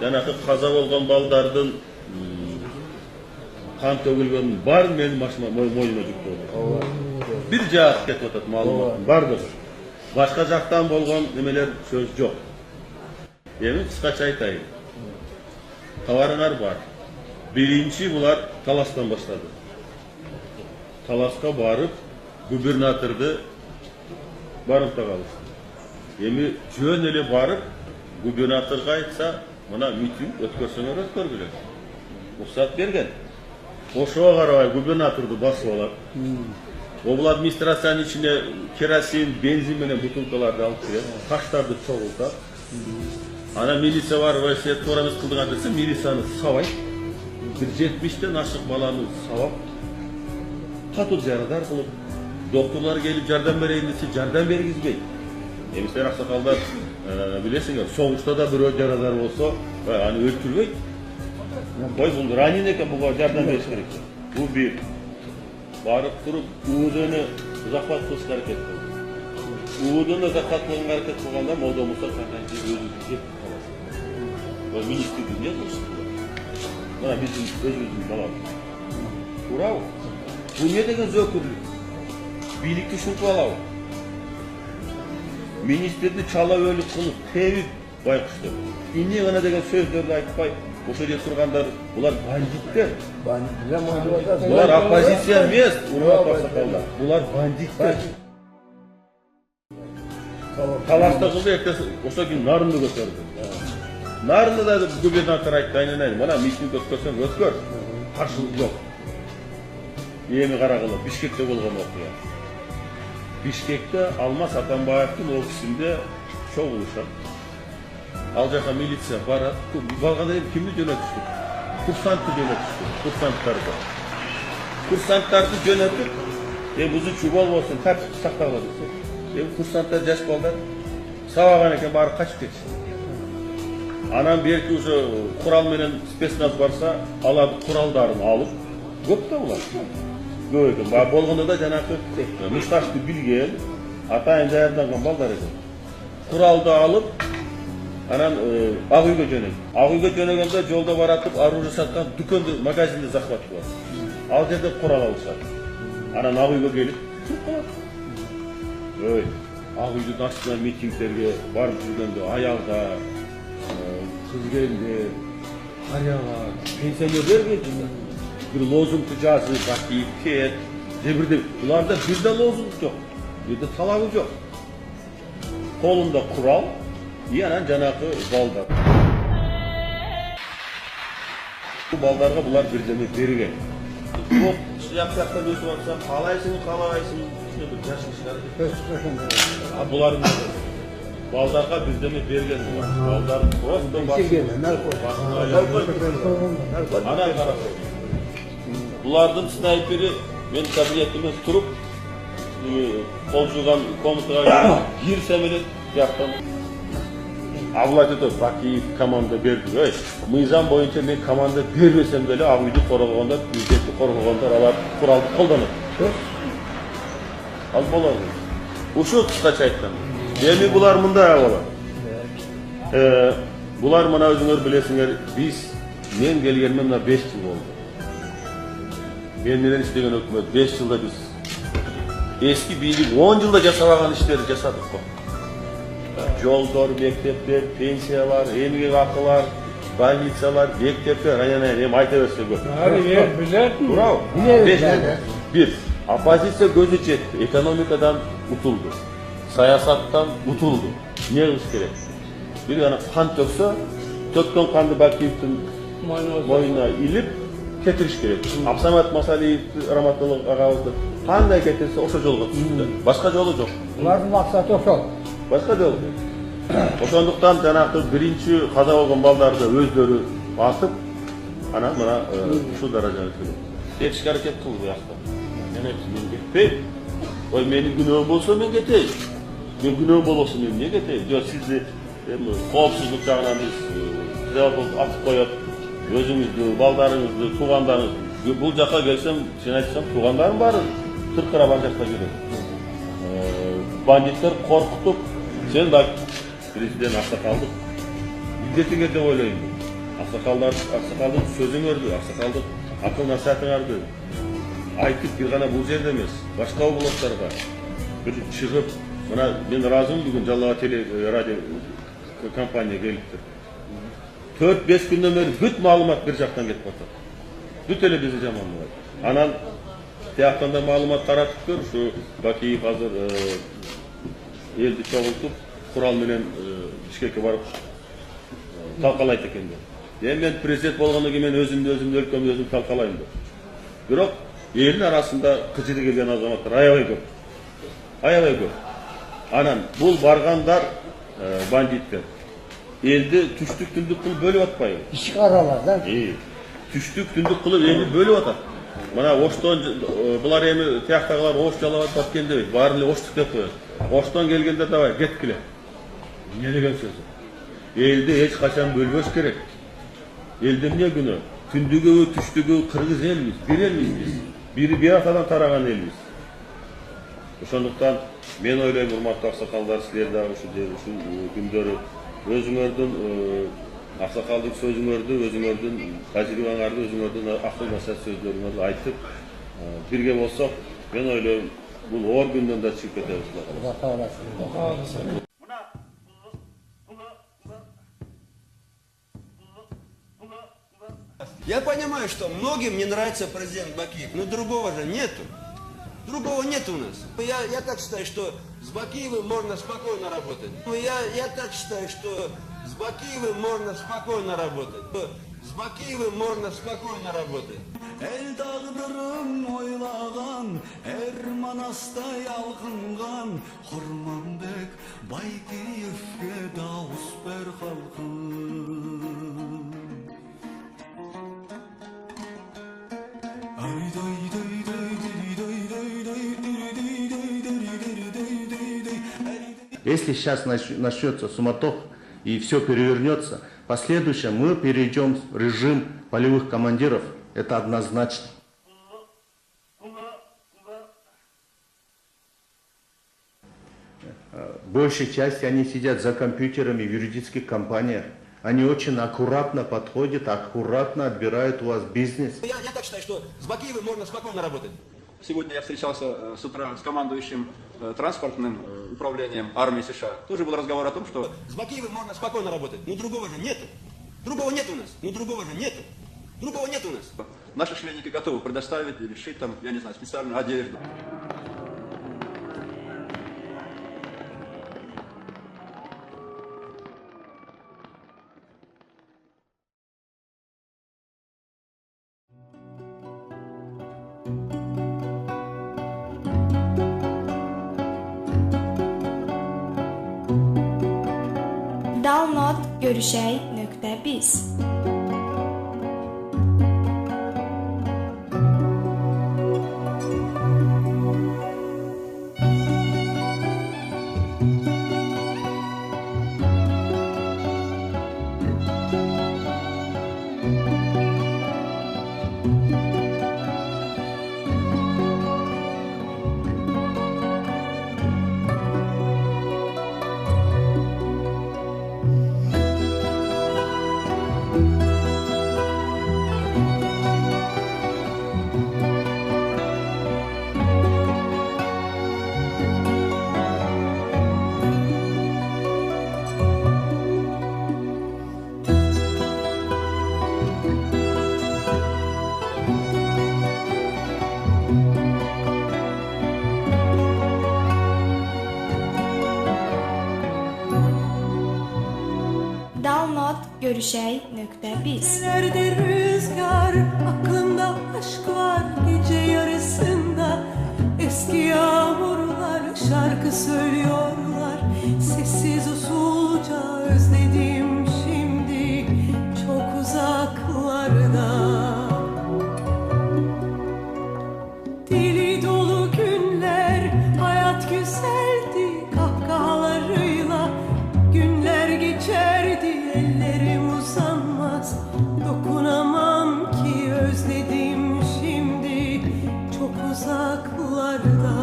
жанакы каза болгон балдардын кан төгүлгөнүн баарын менин мойнума жүктөдү. Бир жаат кетип атат маалыматтын бардыгы. Башка жактан болгон немелер сөз жок. Эми кыскача айтайын. Кабарыңар бар. Биринчи булар таластан баштады. Таласка барып, губернаторду барымтага алышты. Эми жөн эле барып, губернаторго айтса, мына митинг өткөрсөңөр өткөргүлө. Уруксат берген. Ошого карабай губернаторду басып алат. Обл администрациянын ичине керосин, бензин менен бутылкаларды алып кирет, таштарды чогултат. Ана милиция бар, васият туура эмес кылдыңар десе, милицияны сабайт. Бир 70тен ашык баланы сабап, катуу жарадар кылып, докторлор келип жардам берейин десе, жардам бергизбейт. Эми силер аксакалдар билесиңер, согушта да бирөө жарадар болсо, аны өлтүрбөйт. Кой бул ранен экен, буга жардам бериш керек. Бул бир барып туруп УУДны захват кылышка аракет кылды. УУДны захват кылганга аракет кылганда Молдо Муса Саканчиев өзү жеп калат. Министрдин не кылышы? Мына биздин өзүбүздүн балабыз. Туурабы? Бул не деген зөкүрлүк? Бийликти ушинтип алабы? Министрди чала өлүк кылып, тебип байкушту. Эмне гана деген сөздөрдү айтпай, ошо жерде тургандар, булар бандиттер. Булар оппозиция эмес, урматтуу аксакалдар. Булар бандиттер. Талашта кылды, эртеси ошо күнү Нарынды көтөрдү. Нарынды да губернатор айтты, айнанайын, мына митинг өткөрсөң өткөр. Каршылык жок. Эми карагыла, Бишкекте болгон окуя. Бишкекте Алмаз Атамбаевдин офисинде чогулушат. Ал жака милиция барат. Барганда кимди жөнөтүштү? Курсантты жөнөтүштү. Курсанттарды жөнөтүп, бузуучу болбосун, тартипти сактагыла десе. Курсанттар жаш балдар сабаган экен, баары качып кетишти. Анан берки уже курал менен спецназ барса, алар куралдарын алып, көп да булар. Көп экен. Болгондо да жанакы мушташты билген, атайын даярданган балдар экен. Куралды алып, анан ак үйгө жөнөдү. Ак үйгө жөнөгөндө жолдо баратып оружие саткан дүкөндү, магазинди захват кылат. Ал жерде курал алышат. Анан ак үйгө келип туруп калат. Ак үйдүн астына митингдерге барып жүргөндө аялдар, кыз келиндер, карыялар, пенсионерлер келди. Бир лозунгду жазып, Бакиев кет, бирде буларда бирде лозунг жок, бирде талабы жок. Колунда курал, анан жанакы балдар. Бул балдарга булар бирдеме берген. Бирок жактан өтүп атса, калайсың, ушуну бир жаш кишилер. Булар балдарга бирдеме берген булар. Балдар просто анан карап. Булардын снайпери мен кабинетиме туруп, кол жууган комнатага кирсем эле жактан Абылай айтты, Бакиев команда берди. Мыйзам боюнча мен команда бербесем деле ак үйдү коргогондор, президентти коргогондор алар куралды колдонот. Ал болот. Ушул кыскача айткан. Эми булар мындай болот. Булар мына өзүңөр билесиңер, мен келгениме мына 5 жыл болду. Мен менен иштеген өкмөт 5 жылда биз эски бийлик 10 жылда жасабаган иштерди жасадык го. Жолдор, мектептер, пенсиялар, эмгек акылар, больницалар, мектептер, эми айта берсе көп. Билетин. Туурабы? Бир, оппозиция көзү жетти, экономикадан утулду, саясаттан утулду. Эмне кылыш керек? Бир гана кан төксө, төккөн канды Бакиевдин мойнуна илип кетириш керек. Абсамат Масалиевди раматтуулук агабызды кандай кетирсе ошо жолго түштү. Башка жолу жок. Булардын максаты ошол. Башка жолу жок. Ошондуктан жанакы биринчи каза болгон балдарды өздөрү атып, анан мына ушул даражага келет. Кетишке аракет кылды буякта. Мен айттым, мен кетпейм. Менин күнөөм болсо мен кетейин. Мен күнөөм болбосо мен эмне кетейин? Жок, сизди коопсуздук жагынан биз атып коет. Өзүңүздү, балдарыңызды, туугандарыңызды. Бул жака келсем, сен айтсам, туугандарым баары тыркырабан жакта жүрөт. Бандиттер коркутуп, сен да президент аксакалдык. Илдетиңер деп ойлойм. Аксакалдын sözün ördü, aksakalдын akıl nasihatın ardı. Aytıp bir gana bu yerde emes, başka oblastlarga bir çıkıp, buna ben razıyım bugün Jalava Tele radyo kampanya geliptir. 4-5 günden beri büt malumat bir jaktan ketip atar. Büt televiziya jamanlığı. Anan tiyaktan da malumat taratıp gör, şu Bakiyev hazır eldi çoğultup, kural menen Bişkek'e varıp talkalayt ekende. Ben prezident bolğandan keyin men özümdü өлкөмдү özüm talkalayım деп. Бирок элдин арасында кычыры келген азаматтар аябай көп. Анан бул баргандар бандиттер. Элди түштүк түндүк кылып бөлүп атпайбы? İş karalar da. Түштүк түндүк кылып элди бөлүп атат. Мына Оштон булар эми тияктагылар Ош жалап атат экен дебейт. Баарын эле Оштук деп коет. Оштон келгенде давай кеткиле. Эмне деген сөз? Элди эч качан бөлбөш керек. Элдин эмне күнөө? Түндүгү, түштүгү кыргыз элбиз, бир элбиз биз. Бири бир атадан тараган элбиз. Ошондуктан мен ойлойм, урматтуу аксакалдар, силер дагы ушу күндөрү өзүңөрдүн аксакалдык сөзүңөрдү, өзүңөрдүн тажрыйбаңарды, өзүңөрдүн акыл насаат сөздөрүңөрдү айтып, бирге болсок, мен ойлойм, бул оор күндөн да чыгып кетебиз. Я понимаю, что многим не нравится президент Бакиев, но другого же нету. Другого нет у нас. Я так считаю, что с Бакиевым можно спокойно работать. Я так считаю, что с Бакиевым можно спокойно работать. С Бакиевым можно спокойно работать. El dağdırım oylagan, Ermanas'ta yalgıngan, Hormanbek Baykiyev'e davus ber halkım. Если сейчас начнется суматоха и все перевернется, в последующем мы перейдем в режим полевых командиров, это однозначно. Большей части они сидят за компьютерами в юридических компаниях. Они очень аккуратно подходят, аккуратно отбирают у вас бизнес. Я так считаю, что с Бакиевым можно спокойно работать. Сегодня я встречался с утра с командующим транспортным управлением армии США. Тоже был разговор о том, что с Бакиевым можно спокойно работать, но другого же нету. Другого нет у нас, но другого же нету. Другого нет у нас. Наши членники готовы предоставить или шить там, я не знаю, специальную одежду. Download.görüşey.biz Download.görüşey.biz Nerede rüzgar, aklımda aşk var gece yarısında. Eski yağmurlar şarkı söylüyorlar. Sessiz usulca özledim şimdi çok uzaklarda. Dili dolu günler, hayat güzeldi kahkahalarıyla. Günler geçerdi, ellerim uzanmaz. Dokunamam ki özledim şimdi çok uzaklarda.